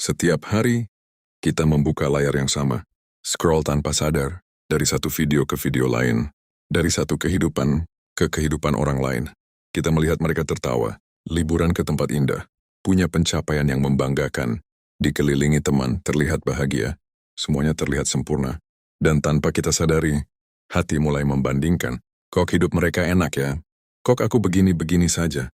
Setiap hari, kita membuka layar yang sama, scroll tanpa sadar, dari satu video ke video lain, dari satu kehidupan ke kehidupan orang lain. Kita melihat mereka tertawa, liburan ke tempat indah, punya pencapaian yang membanggakan, dikelilingi teman, terlihat bahagia, semuanya terlihat sempurna. Dan tanpa kita sadari, hati mulai membandingkan, kok hidup mereka enak ya, kok aku begini-begini saja.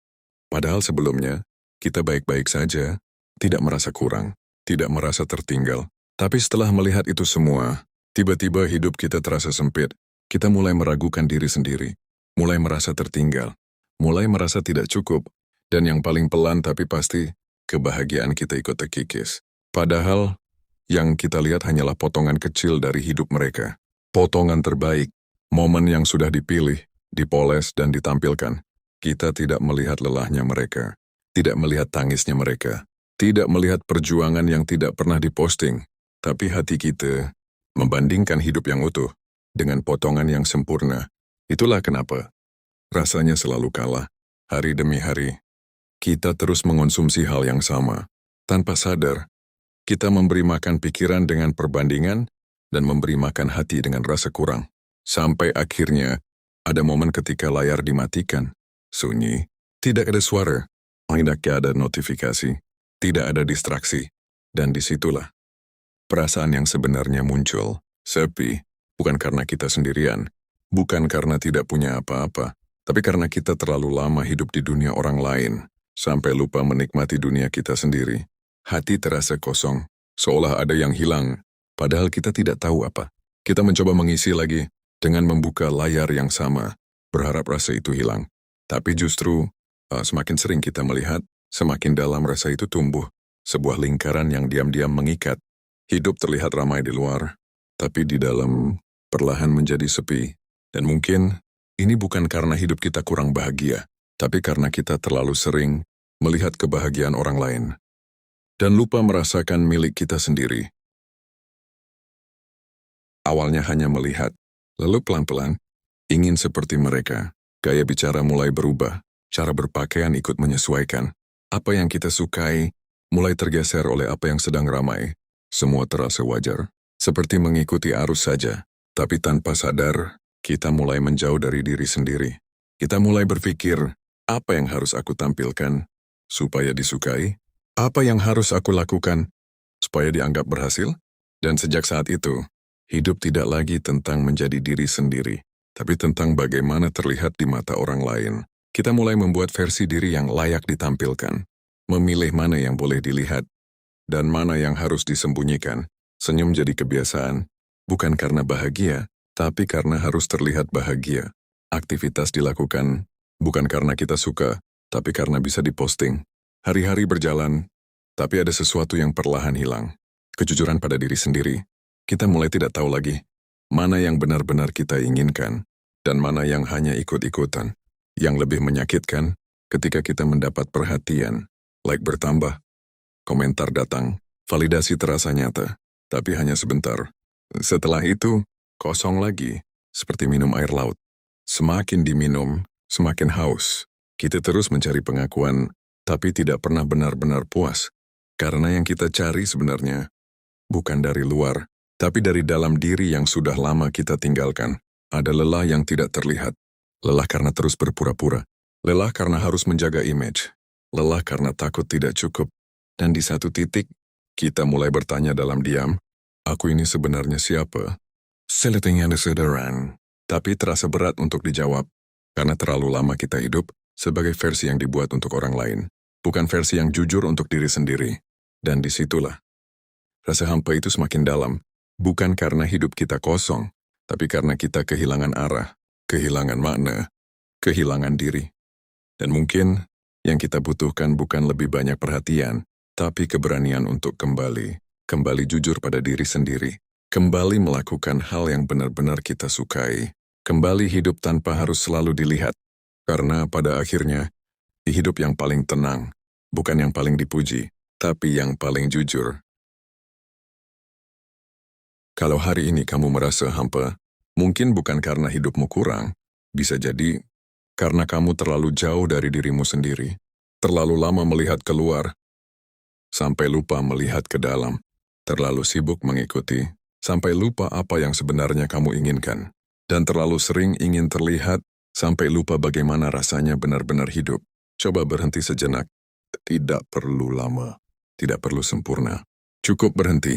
Padahal sebelumnya, kita baik-baik saja, tidak merasa kurang, tidak merasa tertinggal. Tapi setelah melihat itu semua, tiba-tiba hidup kita terasa sempit. Kita mulai meragukan diri sendiri, mulai merasa tertinggal, mulai merasa tidak cukup, dan yang paling pelan tapi pasti, kebahagiaan kita ikut terkikis. Padahal, yang kita lihat hanyalah potongan kecil dari hidup mereka. Potongan terbaik, momen yang sudah dipilih, dipoles dan ditampilkan. Kita tidak melihat lelahnya mereka, tidak melihat tangisnya mereka, tidak melihat perjuangan yang tidak pernah diposting, tapi hati kita membandingkan hidup yang utuh dengan potongan yang sempurna. Itulah kenapa rasanya selalu kalah, hari demi hari. Kita terus mengonsumsi hal yang sama. Tanpa sadar, kita memberi makan pikiran dengan perbandingan dan memberi makan hati dengan rasa kurang. Sampai akhirnya, ada momen ketika layar dimatikan. Sunyi, tidak ada suara, tidak ada notifikasi, tidak ada distraksi. Dan disitulah perasaan yang sebenarnya muncul. Sepi, bukan karena kita sendirian, bukan karena tidak punya apa-apa, tapi karena kita terlalu lama hidup di dunia orang lain, sampai lupa menikmati dunia kita sendiri. Hati terasa kosong, seolah ada yang hilang, padahal kita tidak tahu apa. Kita mencoba mengisi lagi dengan membuka layar yang sama, berharap rasa itu hilang. Tapi justru, semakin sering kita melihat, semakin dalam rasa itu tumbuh. Sebuah lingkaran yang diam-diam mengikat. Hidup terlihat ramai di luar, tapi di dalam perlahan menjadi sepi. Dan mungkin, ini bukan karena hidup kita kurang bahagia, tapi karena kita terlalu sering melihat kebahagiaan orang lain. Dan lupa merasakan milik kita sendiri. Awalnya hanya melihat, lalu pelan-pelan, ingin seperti mereka. Gaya bicara mulai berubah, cara berpakaian ikut menyesuaikan. Apa yang kita sukai mulai tergeser oleh apa yang sedang ramai. Semua terasa wajar, seperti mengikuti arus saja. Tapi tanpa sadar, kita mulai menjauh dari diri sendiri. Kita mulai berpikir, apa yang harus aku tampilkan supaya disukai? Apa yang harus aku lakukan supaya dianggap berhasil? Dan sejak saat itu, hidup tidak lagi tentang menjadi diri sendiri, tapi tentang bagaimana terlihat di mata orang lain. Kita mulai membuat versi diri yang layak ditampilkan, memilih mana yang boleh dilihat, dan mana yang harus disembunyikan. Senyum jadi kebiasaan, bukan karena bahagia, tapi karena harus terlihat bahagia. Aktivitas dilakukan, bukan karena kita suka, tapi karena bisa diposting. Hari-hari berjalan, tapi ada sesuatu yang perlahan hilang. Kejujuran pada diri sendiri. Kita mulai tidak tahu lagi, mana yang benar-benar kita inginkan, dan mana yang hanya ikut-ikutan. Yang lebih menyakitkan, ketika kita mendapat perhatian, like bertambah, komentar datang, validasi terasa nyata, tapi hanya sebentar. Setelah itu, kosong lagi, seperti minum air laut. Semakin diminum, semakin haus. Kita terus mencari pengakuan, tapi tidak pernah benar-benar puas. Karena yang kita cari sebenarnya, bukan dari luar, tapi dari dalam diri yang sudah lama kita tinggalkan. Ada lelah yang tidak terlihat. Lelah karena terus berpura-pura. Lelah karena harus menjaga image. Lelah karena takut tidak cukup. Dan di satu titik, kita mulai bertanya dalam diam, aku ini sebenarnya siapa? Seletingnya ada sederhana, tapi terasa berat untuk dijawab. Karena terlalu lama kita hidup sebagai versi yang dibuat untuk orang lain. Bukan versi yang jujur untuk diri sendiri. Dan disitulah, rasa hampa itu semakin dalam. Bukan karena hidup kita kosong, tapi karena kita kehilangan arah, kehilangan makna, kehilangan diri. Dan mungkin yang kita butuhkan bukan lebih banyak perhatian, tapi keberanian untuk kembali jujur pada diri sendiri, kembali melakukan hal yang benar-benar kita sukai, kembali hidup tanpa harus selalu dilihat. Karena pada akhirnya, hidup yang paling tenang, bukan yang paling dipuji, tapi yang paling jujur. Kalau hari ini kamu merasa hampa, mungkin bukan karena hidupmu kurang, bisa jadi karena kamu terlalu jauh dari dirimu sendiri, terlalu lama melihat keluar, sampai lupa melihat ke dalam. Terlalu sibuk mengikuti, sampai lupa apa yang sebenarnya kamu inginkan. Dan terlalu sering ingin terlihat, sampai lupa bagaimana rasanya benar-benar hidup. Coba berhenti sejenak. Tidak perlu lama, tidak perlu sempurna. Cukup berhenti.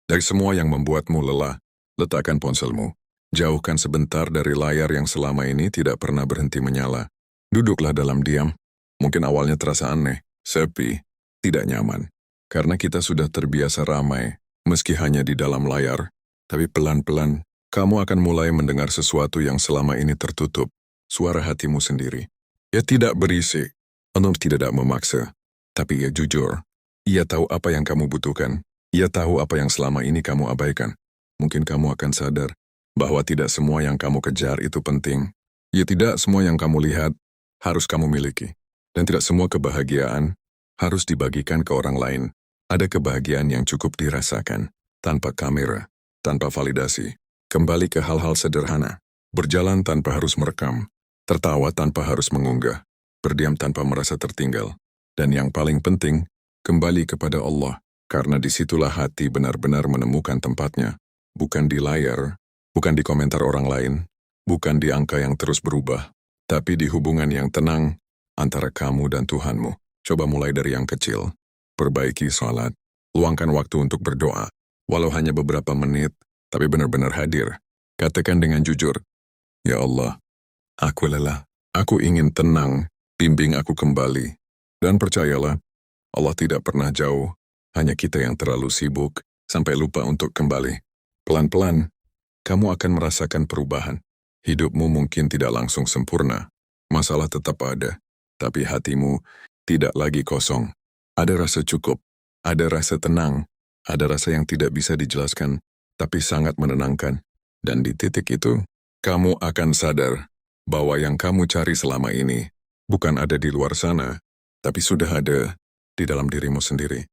Dari semua yang membuatmu lelah, letakkan ponselmu. Jauhkan sebentar dari layar yang selama ini tidak pernah berhenti menyala. Duduklah dalam diam. Mungkin awalnya terasa aneh, sepi, tidak nyaman. Karena kita sudah terbiasa ramai, meski hanya di dalam layar. Tapi pelan-pelan, kamu akan mulai mendengar sesuatu yang selama ini tertutup. Suara hatimu sendiri. Ia tidak berisik, atau tidak memaksa. Tapi ia jujur. Ia tahu apa yang kamu butuhkan. Ia tahu apa yang selama ini kamu abaikan. Mungkin kamu akan sadar bahwa tidak semua yang kamu kejar itu penting. Ya, tidak semua yang kamu lihat harus kamu miliki. Dan tidak semua kebahagiaan harus dibagikan ke orang lain. Ada kebahagiaan yang cukup dirasakan, tanpa kamera, tanpa validasi. Kembali ke hal-hal sederhana. Berjalan tanpa harus merekam. Tertawa tanpa harus mengunggah. Berdiam tanpa merasa tertinggal. Dan yang paling penting, kembali kepada Allah. Karena disitulah hati benar-benar menemukan tempatnya. Bukan di layar, bukan di komentar orang lain, bukan di angka yang terus berubah, tapi di hubungan yang tenang antara kamu dan Tuhanmu. Coba mulai dari yang kecil. Perbaiki salat, luangkan waktu untuk berdoa, walau hanya beberapa menit, tapi benar-benar hadir. Katakan dengan jujur, "Ya Allah, aku lelah, aku ingin tenang, bimbing aku kembali." Dan percayalah, Allah tidak pernah jauh, hanya kita yang terlalu sibuk sampai lupa untuk kembali. Pelan-pelan, kamu akan merasakan perubahan. Hidupmu mungkin tidak langsung sempurna, masalah tetap ada, tapi hatimu tidak lagi kosong. Ada rasa cukup, ada rasa tenang, ada rasa yang tidak bisa dijelaskan, tapi sangat menenangkan. Dan di titik itu, kamu akan sadar bahwa yang kamu cari selama ini bukan ada di luar sana, tapi sudah ada di dalam dirimu sendiri.